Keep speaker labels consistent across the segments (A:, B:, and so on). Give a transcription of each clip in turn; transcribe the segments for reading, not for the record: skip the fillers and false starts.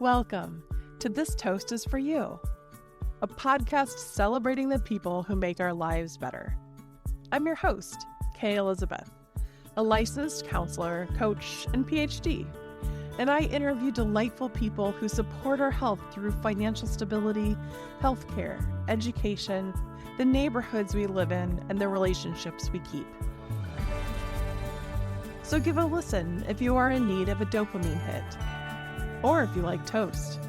A: Welcome to This Toast is For You, a podcast celebrating the people who make our lives better. I'm your host, Kay Elizabeth, a licensed counselor, coach, and PhD, and I interview delightful people who support our health through financial stability, healthcare, education, the neighborhoods we live in, and the relationships we keep. So give a listen if you are in need of a dopamine hit, or if you like toast,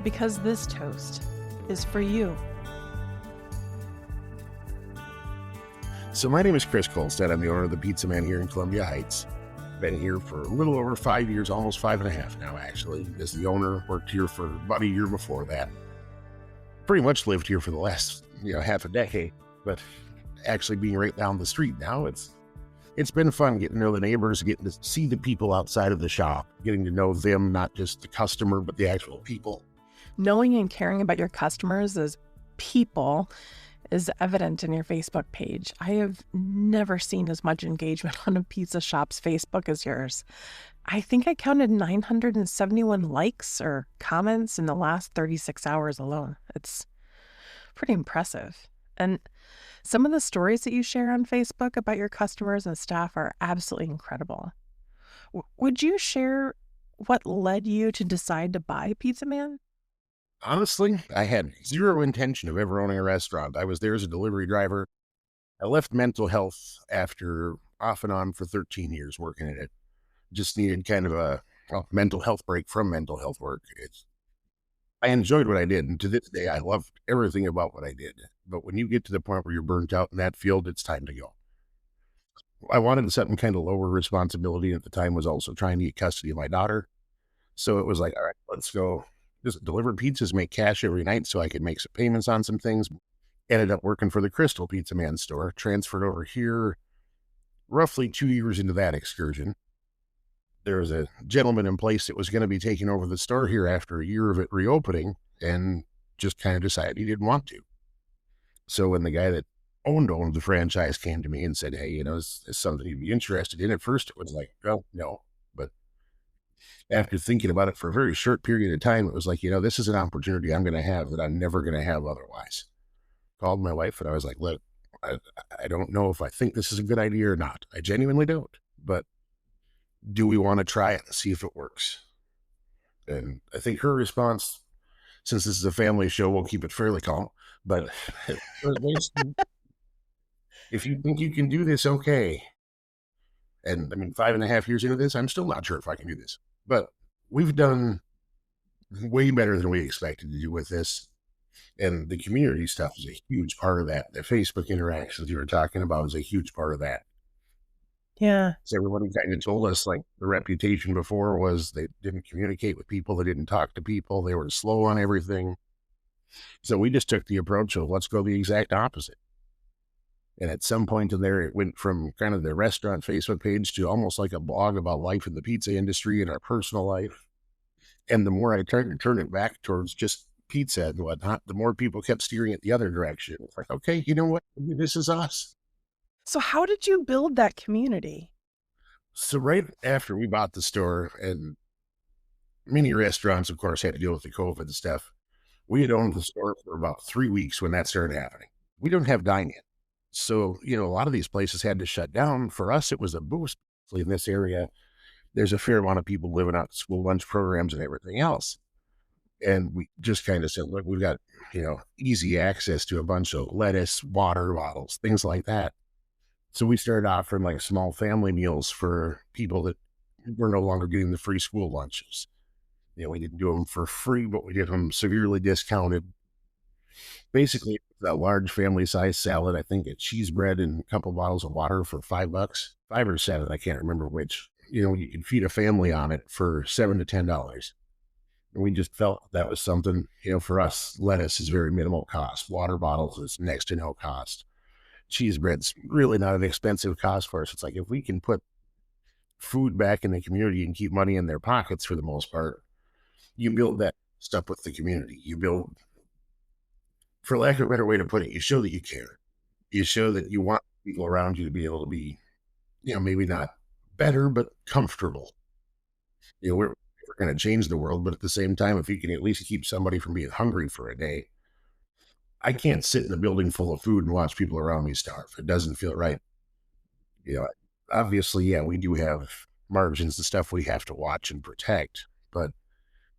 A: because this toast is for you.
B: So my name is Chris Kolstad. I'm the owner of the Pizza Man here in Columbia Heights. Been here for a little over 5 years, almost 5.5 now, actually. As the owner, worked here for about a year before that. Pretty much lived here for the last, half a decade, but actually being right down the street now, it's been fun getting to know the neighbors, getting to see the people outside of the shop, getting to know them, not just the customer, but the actual people.
A: Knowing and caring about your customers as people is evident in your Facebook page. I have never seen as much engagement on a pizza shop's Facebook as yours. I think I counted 971 likes or comments in the last 36 hours alone. It's pretty impressive. And some of the stories that you share on Facebook about your customers and staff are absolutely incredible. Would you share what led you to decide to buy Pizza Man?
B: Honestly, I had zero intention of ever owning a restaurant. I was there as a delivery driver. I left mental health after off and on for 13 years working in it. Just needed kind of a mental health break from mental health work. I enjoyed what I did, and to this day, I loved everything about what I did. But when you get to the point where you're burnt out in that field, it's time to go. I wanted something kind of lower responsibility. At the time, was also trying to get custody of my daughter. So it was like, all right, let's go. Just deliver pizzas, make cash every night so I could make some payments on some things. Ended up working for the Crystal Pizza Man store, transferred over here roughly 2 years into that excursion. There was a gentleman in place that was going to be taking over the store here after a year of it reopening, and just kind of decided he didn't want to. So when the guy that owned the franchise came to me and said, hey, is something you'd be interested in? At first it was like, well, no. But after thinking about it for a very short period of time, it was like, this is an opportunity I'm going to have that I'm never going to have otherwise. Called my wife and I was like, look, I don't know if I think this is a good idea or not. I genuinely don't. But do we want to try it and see if it works? And I think her response, since this is a family show, we'll keep it fairly calm. But if you think you can do this, okay. And 5.5 years into this, I'm still not sure if I can do this. But we've done way better than we expected to do with this. And the community stuff is a huge part of that. The Facebook interactions you were talking about is a huge part of that.
A: Yeah.
B: So everybody kind of told us, like, the reputation before was they didn't communicate with people, they didn't talk to people, they were slow on everything. So we just took the approach of let's go the exact opposite. And at some point in there, it went from kind of the restaurant Facebook page to almost like a blog about life in the pizza industry and our personal life. And the more I tried to turn it back towards just pizza and whatnot, the more people kept steering it the other direction. It's like, okay, you know what? This is us.
A: So how did you build that community?
B: So right after we bought the store, and many restaurants, of course, had to deal with the COVID stuff, we had owned the store for about 3 weeks when that started happening. We don't have dine-in. So, a lot of these places had to shut down. For us, it was a boost. In this area, there's a fair amount of people living out school lunch programs and everything else. And we just kind of said, look, we've got, easy access to a bunch of lettuce, water bottles, things like that. So we started offering like small family meals for people that were no longer getting the free school lunches. We didn't do them for free, but we did them severely discounted. Basically, that large family size salad, I think a cheese bread and a couple bottles of water for $5, 5 or 7, I can't remember which. You could feed a family on it for $7 to $10. And we just felt that was something, for us, lettuce is very minimal cost. Water bottles is next to no cost. Cheese bread's really not an expensive cost for us. It's like, if we can put food back in the community and keep money in their pockets for the most part, you build that stuff with the community. You build, for lack of a better way to put it, you show that you care. You show that you want people around you to be able to be, maybe not better, but comfortable. We're going to change the world, but at the same time, if you can at least keep somebody from being hungry for a day, I can't sit in a building full of food and watch people around me starve. It doesn't feel right. You know, obviously, yeah, we do have margins and stuff we have to watch and protect, but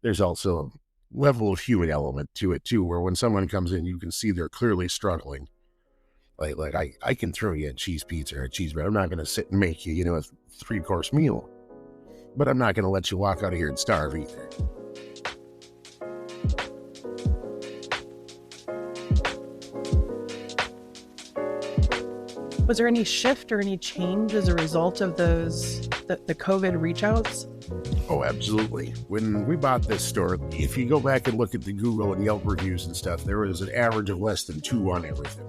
B: there's also a level of human element to it too, where when someone comes in, you can see they're clearly struggling. I can throw you a cheese pizza or a cheese bread. I'm not going to sit and make you, a 3-course meal, but I'm not going to let you walk out of here and starve either.
A: Was there any shift or any change as a result of the COVID reach outs?
B: Oh, absolutely. When we bought this store, if you go back and look at the Google and Yelp reviews and stuff, there was an average of less than 2 on everything.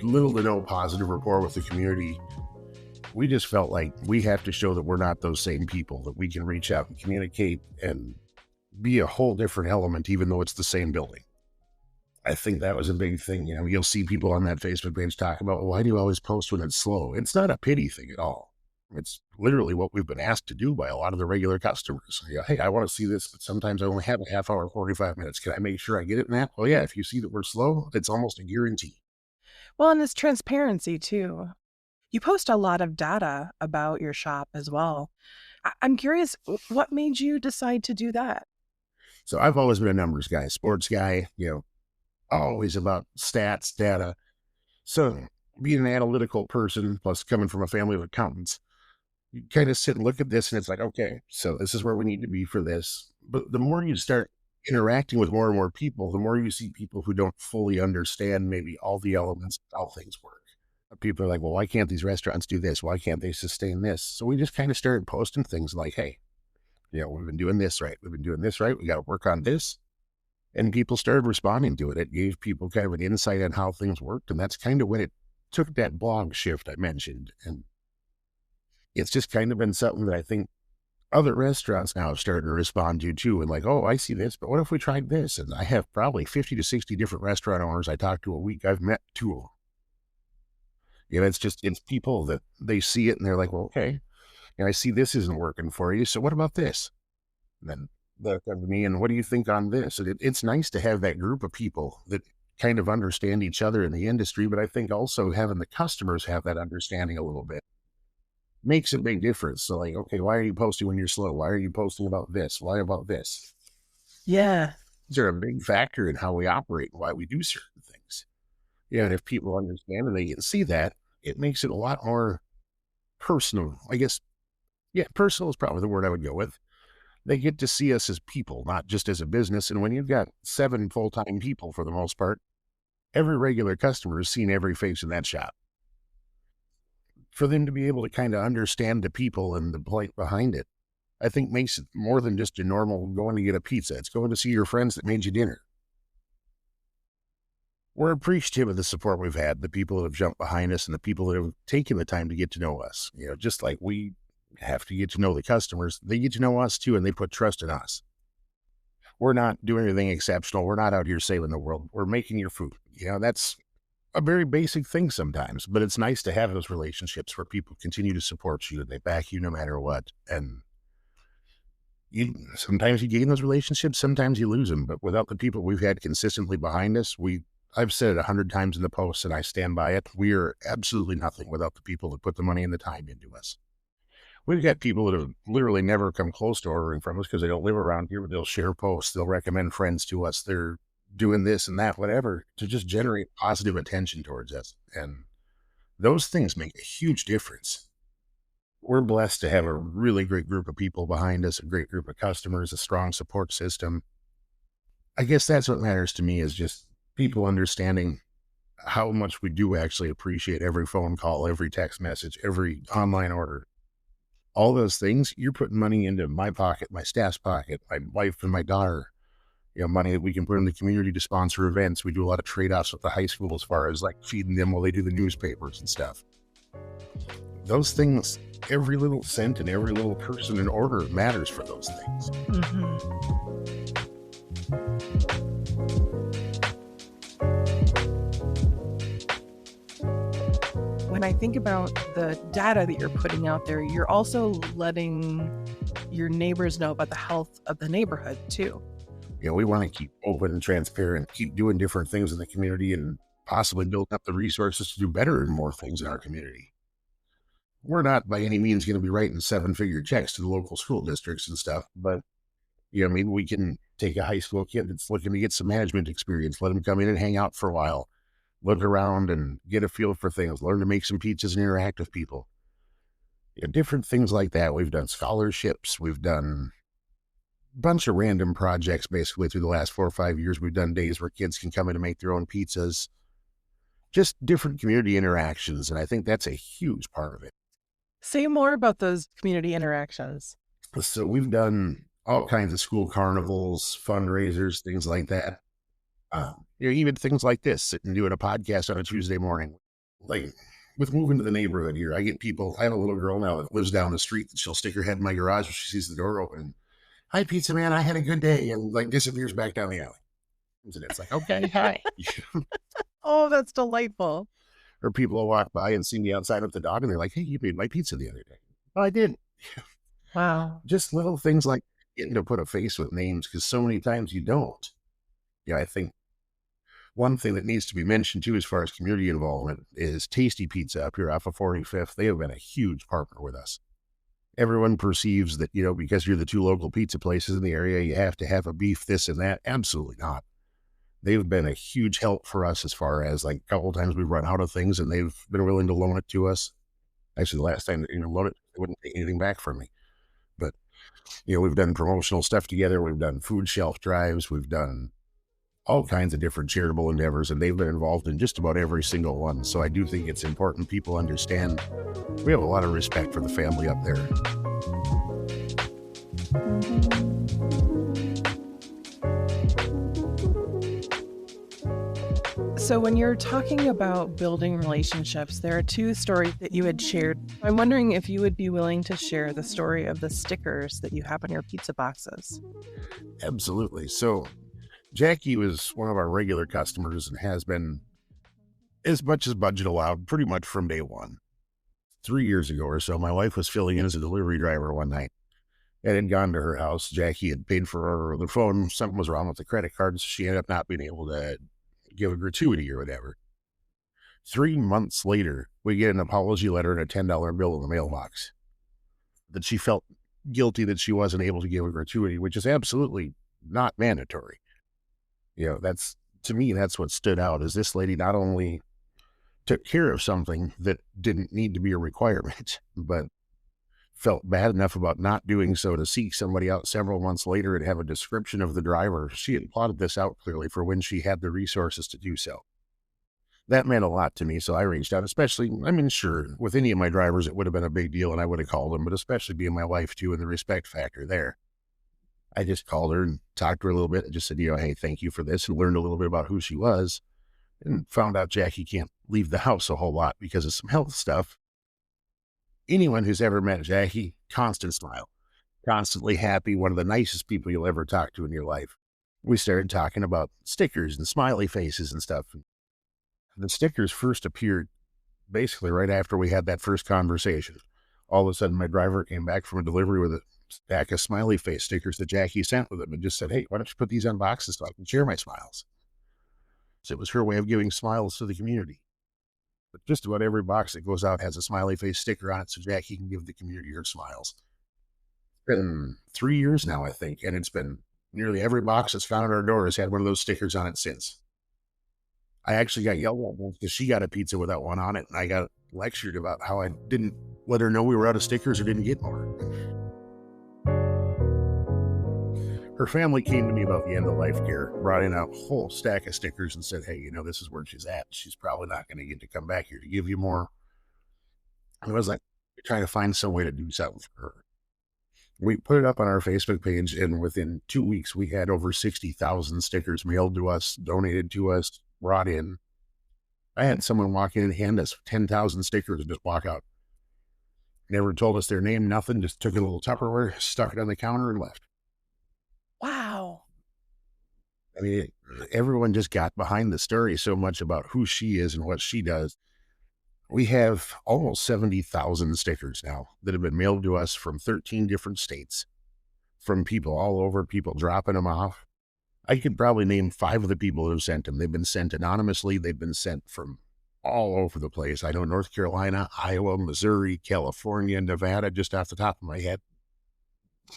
B: Little to no positive rapport with the community. We just felt like we have to show that we're not those same people, that we can reach out and communicate and be a whole different element, even though it's the same building. I think that was a big thing. You'll see people on that Facebook page talk about, why do you always post when it's slow? It's not a pity thing at all. It's literally what we've been asked to do by a lot of the regular customers. Hey, I want to see this, but sometimes I only have a half hour, 45 minutes. Can I make sure I get it in that? Well, yeah, if you see that we're slow, it's almost a guarantee.
A: Well, and it's transparency too. You post a lot of data about your shop as well. I'm curious, what made you decide to do that?
B: So I've always been a numbers guy, sports guy, always about stats, data. So being an analytical person, plus coming from a family of accountants, you kind of sit and look at this and it's like, okay, so this is where we need to be for this. But the more you start interacting with more and more people, the more you see people who don't fully understand maybe all the elements of how things work. People are like, well, why can't these restaurants do this? Why can't they sustain this? So we just kind of started posting things like, hey, we've been doing this right. We've been doing this right. We got to work on this. And people started responding to it. It gave people kind of an insight on how things worked. And that's kind of when it took that blog shift I mentioned. And it's just kind of been something that I think other restaurants now have started to respond to too. And like, oh, I see this, but what if we tried this? And I have probably 50 to 60 different restaurant owners I talk to a week. I've met 2 of them. It's people that they see it and they're like, well, okay, I see this isn't working for you. So what about this? And then they'll come to me and what do you think on this? And it's nice to have that group of people that kind of understand each other in the industry, but I think also having the customers have that understanding a little bit makes a big difference. So like, okay, why are you posting when you're slow? Why are you posting about this? Why about this?
A: Yeah.
B: These are a big factor in how we operate and why we do certain things. And if people understand and they can see that, it makes it a lot more personal. I guess, personal is probably the word I would go with. They get to see us as people, not just as a business. And when you've got 7 full-time people for the most part, every regular customer has seen every face in that shop. For them to be able to kind of understand the people and the plight behind it, I think makes it more than just a normal going to get a pizza. It's going to see your friends that made you dinner. We're appreciative of the support we've had, the people that have jumped behind us and the people that have taken the time to get to know us. Just like we have to get to know the customers, they get to know us too, and they put trust in us. We're not doing anything exceptional. We're not out here saving the world. We're making your food. That's a very basic thing sometimes, but it's nice to have those relationships where people continue to support you and they back you no matter what. And sometimes you gain those relationships, sometimes you lose them, but without the people we've had consistently behind us, I've said it 100 times in the post and I stand by it. We are absolutely nothing without the people that put the money and the time into us. We've got people that have literally never come close to ordering from us because they don't live around here, but they'll share posts. They'll recommend friends to us. They're doing this and that, whatever, to just generate positive attention towards us. And those things make a huge difference. We're blessed to have a really great group of people behind us, a great group of customers, a strong support system. I guess that's what matters to me, is just people understanding how much we do actually appreciate every phone call, every text message, every online order. All those things, you're putting money into my pocket, my staff's pocket, my wife and my daughter, money that we can put in the community to sponsor events. We do a lot of trade-offs with the high school as far as like feeding them while they do the newspapers and stuff. Those things, every little cent and every little person in order matters for those things.
A: Mm-hmm. When I think about the data that you're putting out there, you're also letting your neighbors know about the health of the neighborhood too.
B: We want to keep open and transparent, keep doing different things in the community, and possibly build up the resources to do better and more things in our community. We're not by any means going to be writing 7-figure checks to the local school districts and stuff, but maybe we can take a high school kid that's looking to get some management experience, let them come in and hang out for a while, look around and get a feel for things, learn to make some pizzas and interact with people. Different things like that. We've done scholarships. We've done a bunch of random projects basically through the last 4 or 5 years. We've done days where kids can come in and make their own pizzas, just different community interactions. And I think that's a huge part of it.
A: Say more about those community interactions.
B: So we've done all kinds of school carnivals, fundraisers, things like that. Even things like this, sitting doing a podcast on a Tuesday morning. Like with moving to the neighborhood here, I have a little girl now that lives down the street that she'll stick her head in my garage when she sees the door open. Hi, pizza man, I had a good day, and like disappears back down the alley. And it's like, okay, hi.
A: Oh, that's delightful.
B: Or people will walk by and see me outside with the dog, and they're like, hey, you made my pizza the other day. Oh, I did.
A: Wow.
B: Just little things like getting to put a face with names, because so many times you don't. I think one thing that needs to be mentioned too, as far as community involvement, is Tasty Pizza up here off of 45th. They have been a huge partner with us. Everyone perceives that, because you're the two local pizza places in the area, you have to have a beef, this and that. Absolutely not. They've been a huge help for us as far as like a couple of times we've run out of things and they've been willing to loan it to us. Actually, the last time they loaned it, they wouldn't take anything back from me. But, we've done promotional stuff together. We've done food shelf drives. We've done all kinds of different charitable endeavors, and they've been involved in just about every single one. So I do think it's important people understand we have a lot of respect for the family up there.
A: So when you're talking about building relationships, there are 2 stories that you had shared. I'm wondering if you would be willing to share the story of the stickers that you have on your pizza boxes.
B: Absolutely. So Jackie was one of our regular customers and has been, as much as budget allowed, pretty much from day one. 3 years ago or so, my wife was filling in as a delivery driver one night and had gone to her house. Jackie had paid for the phone. Something was wrong with the credit card, so she ended up not being able to give a gratuity or whatever. 3 months later, we get an apology letter and a $10 bill in the mailbox that she felt guilty that she wasn't able to give a gratuity, which is absolutely not mandatory. To me, that's what stood out, is this lady not only took care of something that didn't need to be a requirement, but felt bad enough about not doing so to seek somebody out several months later and have a description of the driver. She had plotted this out clearly for when she had the resources to do so. That meant a lot to me, so I reached out, especially, sure, with any of my drivers, it would have been a big deal and I would have called them, but especially being my wife too, and the respect factor there. I just called her and talked to her a little bit and just said, hey, thank you for this, and learned a little bit about who she was, and found out Jackie can't leave the house a whole lot because of some health stuff. Anyone who's ever met Jackie, constant smile, constantly happy, one of the nicest people you'll ever talk to in your life. We started talking about stickers and smiley faces and stuff. The stickers first appeared basically right after we had that first conversation. All of a sudden, my driver came back from a delivery with a stack of smiley face stickers that Jackie sent with him and just said, hey, why don't you put these on boxes so I can share my smiles? So it was her way of giving smiles to the community. But just about every box that goes out has a smiley face sticker on it so Jackie can give the community her smiles. It's been 3 years now, I think, and it's been nearly every box that's found at our door has had one of those stickers on it since. I actually got yelled at once because she got a pizza without one on it, and I got lectured about how I didn't let her know we were out of stickers or didn't get more. Her family came to me about the end of life care, brought in a whole stack of stickers and said, hey, this is where she's at. She's probably not going to get to come back here to give you more. And I was like, we're trying to find some way to do something for her. We put it up on our Facebook page, and within 2 weeks, we had over 60,000 stickers mailed to us, donated to us, brought in. I had someone walk in and hand us 10,000 stickers and just walk out. Never told us their name, nothing, just took a little Tupperware, stuck it on the counter, and left.
A: Wow.
B: Everyone just got behind the story so much about who she is and what she does. We have almost 70,000 stickers now that have been mailed to us from 13 different states. from people all over, people dropping them off. I could probably name 5 of the people who sent them. They've been sent anonymously. They've been sent from all over the place. I know North Carolina, Iowa, Missouri, California, Nevada, just off the top of my head.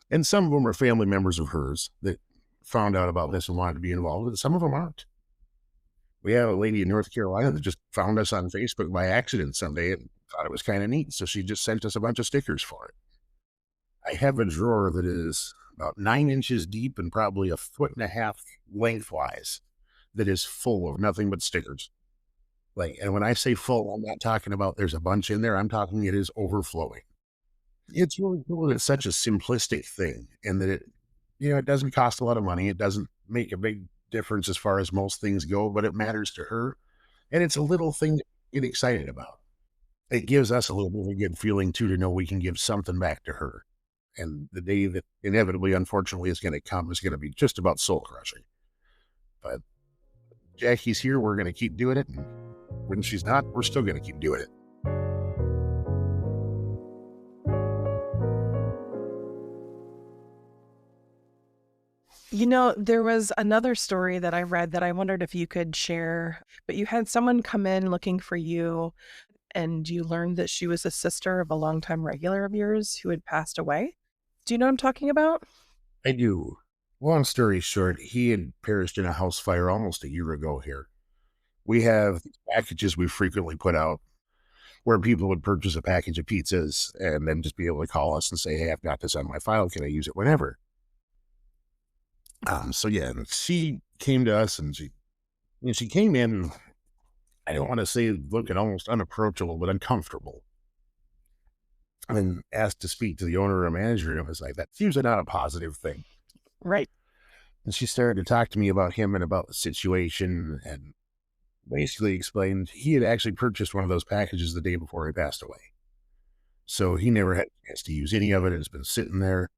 B: And some of them are family members of hers that found out about this and wanted to be involved, and some of them aren't. We have a lady in North Carolina that just found us on Facebook by accident someday and thought it was kind of neat. So she just sent us a bunch of stickers for it. I have a drawer that is about 9 inches deep and probably a foot and a half lengthwise that is full of nothing but stickers. Like, and when I say full, I'm not talking about there's a bunch in there. I'm talking it is overflowing. It's really cool that it's such a simplistic thing and that it doesn't cost a lot of money. It doesn't make a big difference as far as most things go, but it matters to her. And it's a little thing to get excited about. It gives us a little bit of a good feeling too, to know we can give something back to her. And the day that inevitably, unfortunately, is going to come is going to be just about soul crushing. But Jackie's here. We're going to keep doing it. And when she's not, we're still going to keep doing it.
A: You know, there was another story that I read that I wondered if you could share, but you had someone come in looking for you and you learned that she was a sister of a longtime regular of yours who had passed away. Do you know what I'm talking about?
B: I do. Long story short, he had perished in a house fire almost a year ago here. We have these packages we frequently put out where people would purchase a package of pizzas and then just be able to call us and say, hey, I've got this on my file. Can I use it whenever? So yeah, and she came to us and she came in, I don't want to say looking almost unapproachable, but uncomfortable. And asked to speak to the owner or manager. And it was like, that's usually not a positive thing.
A: Right.
B: And she started to talk to me about him and about the situation and basically explained he had actually purchased one of those packages the day before he passed away. So he never had a chance to use any of it. It's been sitting there.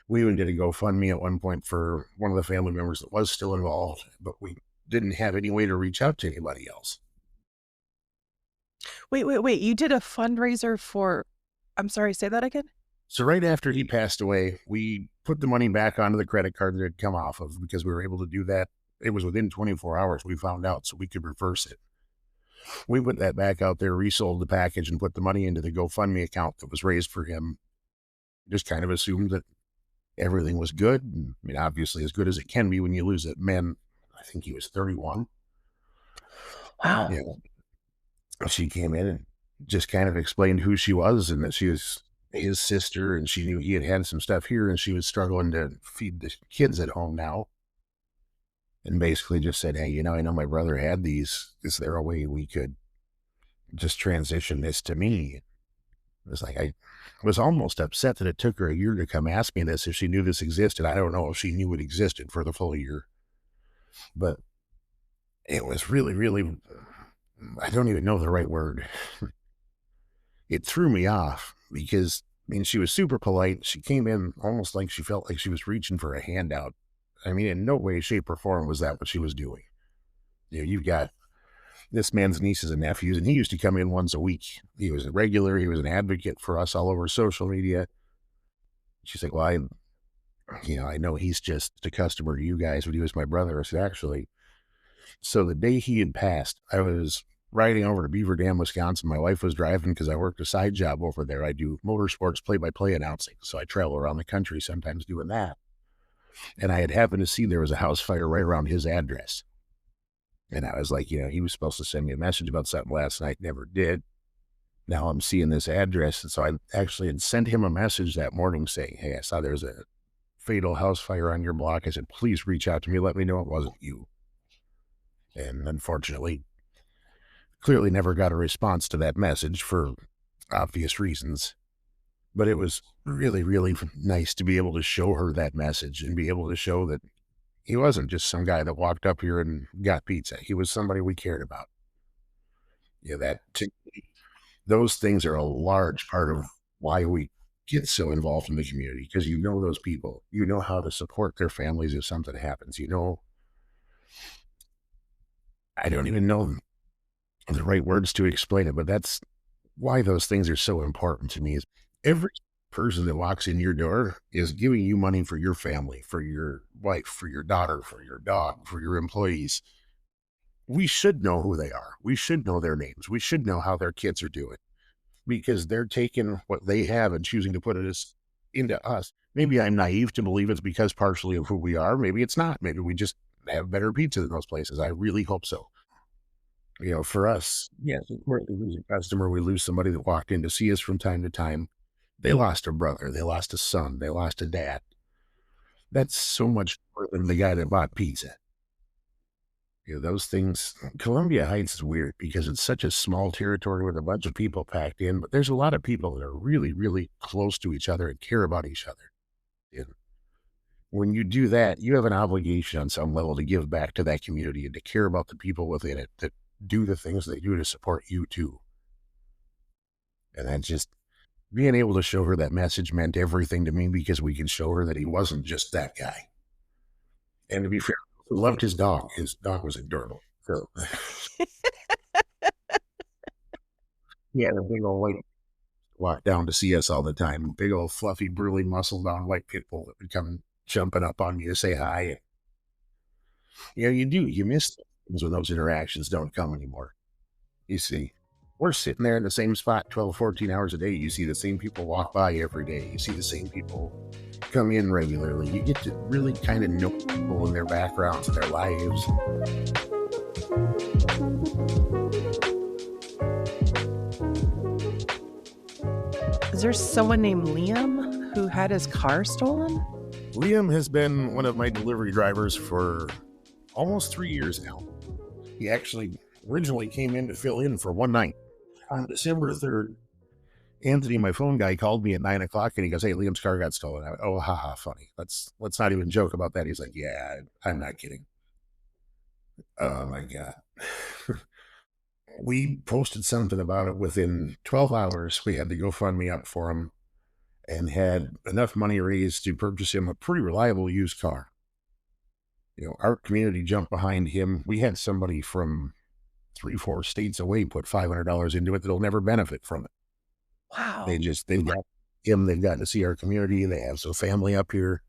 B: We even did a GoFundMe at one point for one of the family members that was still involved, but we didn't have any way to reach out to anybody else.
A: Wait. You did a fundraiser for, I'm sorry, say that again?
B: So right after he passed away, we put the money back onto the credit card that had come off of, because we were able to do that. It was within 24 hours we found out, so we could reverse it. We put that back out there, resold the package, and put the money into the GoFundMe account that was raised for him. Just kind of assumed that everything was good. And, I mean, obviously as good as it can be when you lose a man. I think he was 31.
A: Wow.
B: She came in and just kind of explained who she was and that she was his sister, and she knew he had some stuff here and she was struggling to feed the kids at home now. And basically just said, hey, I know my brother had these. Is there a way we could just transition this to me? It was like, I was almost upset that it took her a year to come ask me this. If she knew this existed, I don't know if she knew it existed for the full year, but it was really, really, I don't even know the right word. It threw me off because, she was super polite. She came in almost like she felt like she was reaching for a handout. In no way, shape, or form was that what she was doing. You've got this man's nieces and nephews, and he used to come in once a week. He was a regular. He was an advocate for us all over social media. She's like, well, I know he's just a customer to you guys, but he was my brother. I said, actually. So the day he had passed, I was riding over to Beaver Dam, Wisconsin. My wife was driving because I worked a side job over there. I do motorsports play-by-play announcing. So I travel around the country sometimes doing that. And I had happened to see there was a house fire right around his address. And I was like, he was supposed to send me a message about something last night, never did. Now I'm seeing this address. And so I actually had sent him a message that morning saying, hey, I saw there's a fatal house fire on your block. I said, please reach out to me. Let me know it wasn't you. And unfortunately, clearly never got a response to that message for obvious reasons. But it was really, really nice to be able to show her that message and be able to show that he wasn't just some guy that walked up here and got pizza. He was somebody we cared about. Those things are a large part of why we get so involved in the community, because those people, how to support their families if something happens. I don't even know the right words to explain it, but that's why those things are so important to me. Is every person that walks in your door is giving you money for your family, for your wife, for your daughter, for your dog, for your employees. We should know who they are. We should know their names. We should know how their kids are doing because they're taking what they have and choosing to put it into us. Maybe I'm naive to believe it's because partially of who we are. Maybe it's not. Maybe we just have better pizza than those places. I really hope so. For us, yes, of course, we lose a customer. We lose somebody that walked in to see us from time to time. They lost a brother. They lost a son. They lost a dad. That's so much more than the guy that bought pizza. Those things. Columbia Heights is weird because it's such a small territory with a bunch of people packed in, but there's a lot of people that are really, really close to each other and care about each other. And when you do that, you have an obligation on some level to give back to that community and to care about the people within it that do the things they do to support you too. And that just being able to show her that message meant everything to me because we could show her that he wasn't just that guy. And to be fair, he loved his dog. His dog was adorable. So yeah, the big old white walk down to see us all the time. Big old fluffy, burly, muscle-bound white pit bull that would come jumping up on you to say hi. You do. You miss things when those interactions don't come anymore. You see, we're sitting there in the same spot 12, 14 hours a day. You see the same people walk by every day. You see the same people come in regularly. You get to really kind of know people and their backgrounds and their lives.
A: Is there someone named Liam who had his car stolen?
B: Liam has been one of my delivery drivers for almost 3 years now. He actually originally came in to fill in for one night. On December 3rd, Anthony, my phone guy, called me at 9 o'clock and he goes, "Hey, Liam's car got stolen." I went, "Oh, haha, funny. Let's not even joke about that." He's like, "Yeah, I'm not kidding." Oh my God. We posted something about it within 12 hours. We had the GoFundMe up for him and had enough money raised to purchase him a pretty reliable used car. Our community jumped behind him. We had somebody from 3-4 states away put $500 into it that'll never benefit from it.
A: Wow.
B: They've got him. They've gotten to see our community. They have some family up here.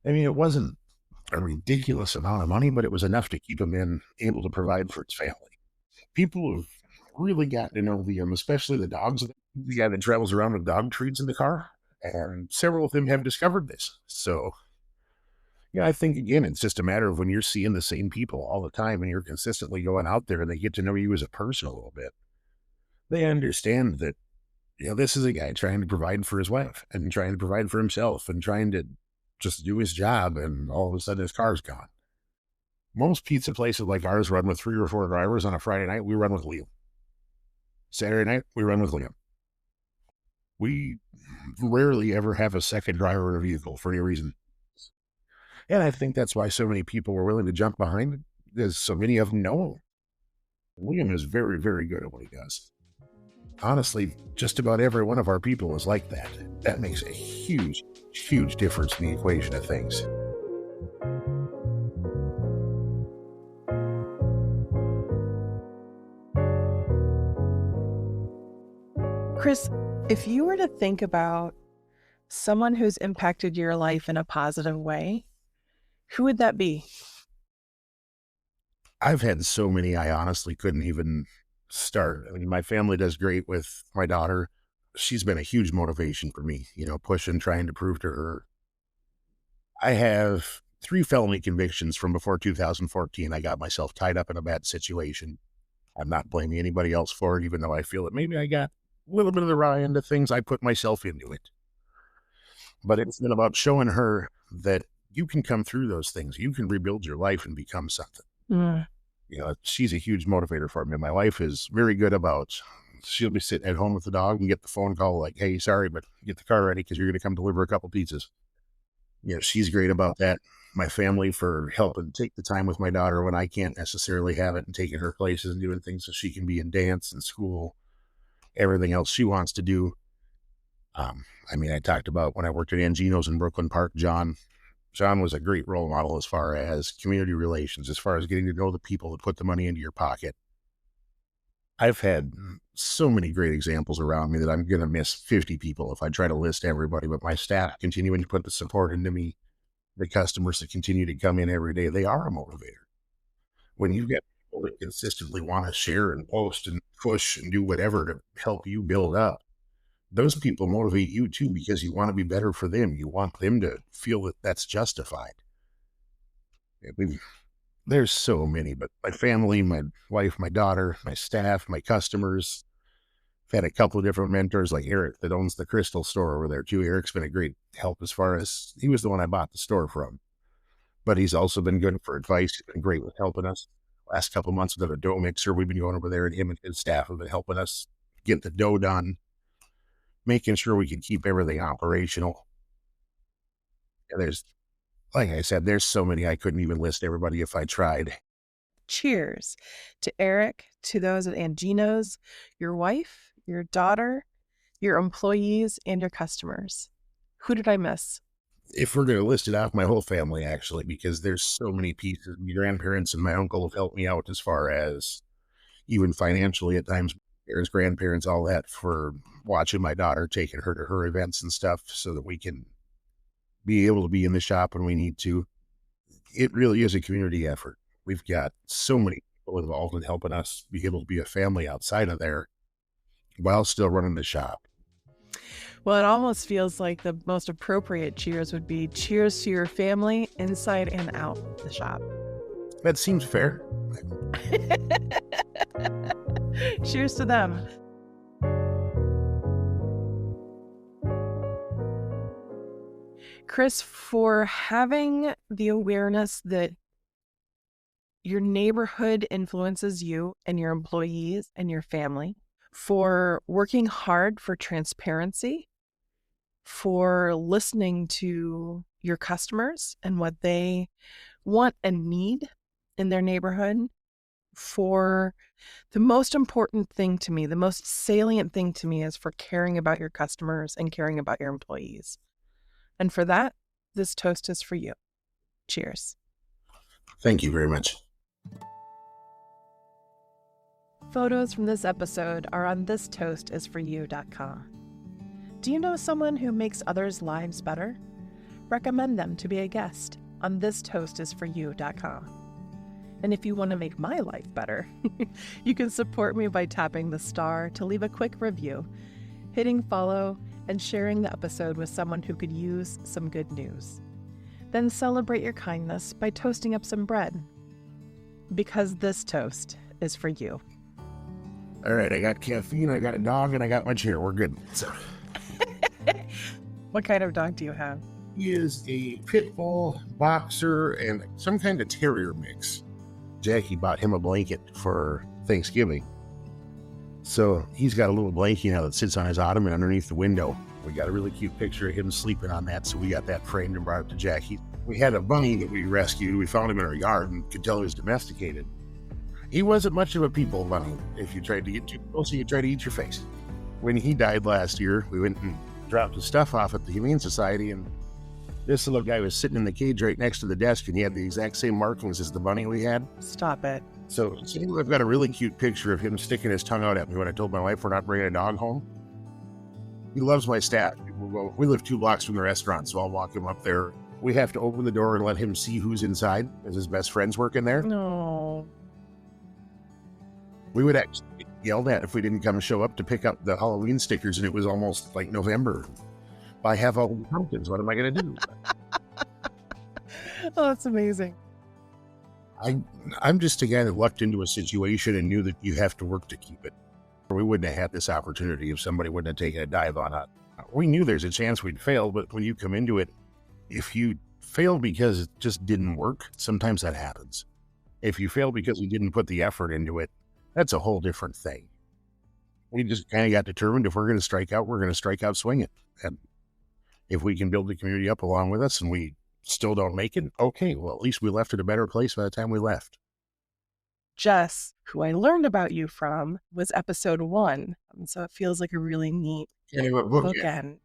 B: I mean, it wasn't a ridiculous amount of money, but it was enough to keep him able to provide for his family. People have really gotten to know Liam, especially the dogs. The guy that travels around with dog treats in the car, and several of them have discovered this. So, I think, again, it's just a matter of when you're seeing the same people all the time and you're consistently going out there and they get to know you as a person a little bit. They understand that, this is a guy trying to provide for his wife and trying to provide for himself and trying to just do his job, and all of a sudden his car's gone. Most pizza places like ours run with 3 or 4 drivers. On a Friday night, we run with Liam. Saturday night, we run with Liam. We rarely ever have a second driver in a vehicle for any reason. And I think that's why so many people were willing to jump behind it, because so many of them know Liam is very, very good at what he does. Honestly, just about every one of our people is like that. That makes a huge, huge difference in the equation of things.
A: Chris, if you were to think about someone who's impacted your life in a positive way, who would that be?
B: I've had so many, I honestly couldn't even start. I mean, my family does great with my daughter. She's been a huge motivation for me, pushing, trying to prove to her. I have 3 felony convictions from before 2014. I got myself tied up in a bad situation. I'm not blaming anybody else for it, even though I feel that maybe I got a little bit of the raw end of things. I put myself into it. But it's been about showing her that you can come through those things. You can rebuild your life and become something.
A: Mm.
B: She's a huge motivator for me. My wife is very good about, she'll be sitting at home with the dog and get the phone call like, "Hey, sorry, but get the car ready because you're going to come deliver a couple pizzas." She's great about that. My family for helping take the time with my daughter when I can't necessarily have it and taking her places and doing things so she can be in dance and school, everything else she wants to do. I talked about when I worked at Angino's in Brooklyn Park, John was a great role model as far as community relations, as far as getting to know the people that put the money into your pocket. I've had so many great examples around me that I'm going to miss 50 people if I try to list everybody, but my staff continuing to put the support into me, the customers that continue to come in every day, they are a motivator. When you've got people that consistently want to share and post and push and do whatever to help you build up, those people motivate you too because you want to be better for them. You want them to feel that that's justified. There's so many, but my family, my wife, my daughter, my staff, my customers. I've had a couple of different mentors like Eric that owns the crystal store over there too. Eric's been a great help as far as he was the one I bought the store from, but he's also been good for advice. He's been great with helping us. Last couple of months with a dough mixer, we've been going over there and him and his staff have been helping us get the dough done, making sure we can keep everything operational. And there's, like I said, there's so many I couldn't even list everybody if I tried.
A: Cheers to Eric, to those at Angino's, your wife, your daughter, your employees, and your customers. Who did I miss?
B: If we're going to list it off, my whole family, actually, because there's so many pieces. My grandparents and my uncle have helped me out as far as even financially at times, parents, grandparents, all that for watching my daughter, taking her to her events and stuff so that we can be able to be in the shop when we need to. It really is a community effort. We've got so many people involved in helping us be able to be a family outside of there while still running the shop.
A: Well, it almost feels like the most appropriate cheers would be cheers to your family inside and out the shop.
B: That seems fair.
A: Cheers to them. Chris, for having the awareness that your neighborhood influences you and your employees and your family, for working hard for transparency, for listening to your customers and what they want and need in their neighborhood, for the most important thing to me, the most salient thing to me is for caring about your customers and caring about your employees. And for that, this toast is for you. Cheers.
B: Thank you very much.
A: Photos from this episode are on thistoastisforyou.com. Do you know someone who makes others' lives better? Recommend them to be a guest on thistoastisforyou.com. And if you want to make my life better, you can support me by tapping the star to leave a quick review, hitting follow, and sharing the episode with someone who could use some good news. Then celebrate your kindness by toasting up some bread. Because this toast is for you.
B: All right, I got caffeine, I got a dog, and I got my chair. We're good. So,
A: What kind of dog do you have?
B: he is a pit bull, boxer, and some kind of terrier mix. Jackie bought him a blanket for Thanksgiving. So he's got a little blanket now that sits on his ottoman underneath the window. We got a really cute picture of him sleeping on that, so we got that framed and brought it to Jackie. We had a bunny that we rescued. We found him in our yard and could tell he was domesticated. He wasn't much of a people bunny. If you tried to get too close, he'd try to eat your face. When he died last year, we went and dropped his stuff off at the Humane Society, and this little guy was sitting in the cage right next to the desk, and he had the exact same markings as the bunny we had.
A: Stop it.
B: So I've got a really cute picture of him sticking his tongue out at me when I told my wife we're not bringing a dog home. He loves my staff. We live 2 blocks from the restaurant, so I'll walk him up there. We have to open the door and let him see who's inside, as his best friend's working there.
A: No.
B: We would actually get yelled at if we didn't come show up to pick up the Halloween stickers, and it was almost like November. I have all the pumpkins. What am I going to do?
A: Oh, that's amazing.
B: I'm just a guy that lucked into a situation and knew that you have to work to keep it. We wouldn't have had this opportunity if somebody wouldn't have taken a dive on it. We knew there's a chance we'd fail, but when you come into it, if you fail because it just didn't work, sometimes that happens. If you fail because you didn't put the effort into it, that's a whole different thing. We just kind of got determined if we're going to strike out, we're going to strike out swinging. And if we can build the community up along with us and we still don't make it, okay, well, at least we left it a better place by the time we left.
A: Jess, who I learned about you from, was episode 1. So it feels like a really neat
B: Kind of a bookend.
A: bookend.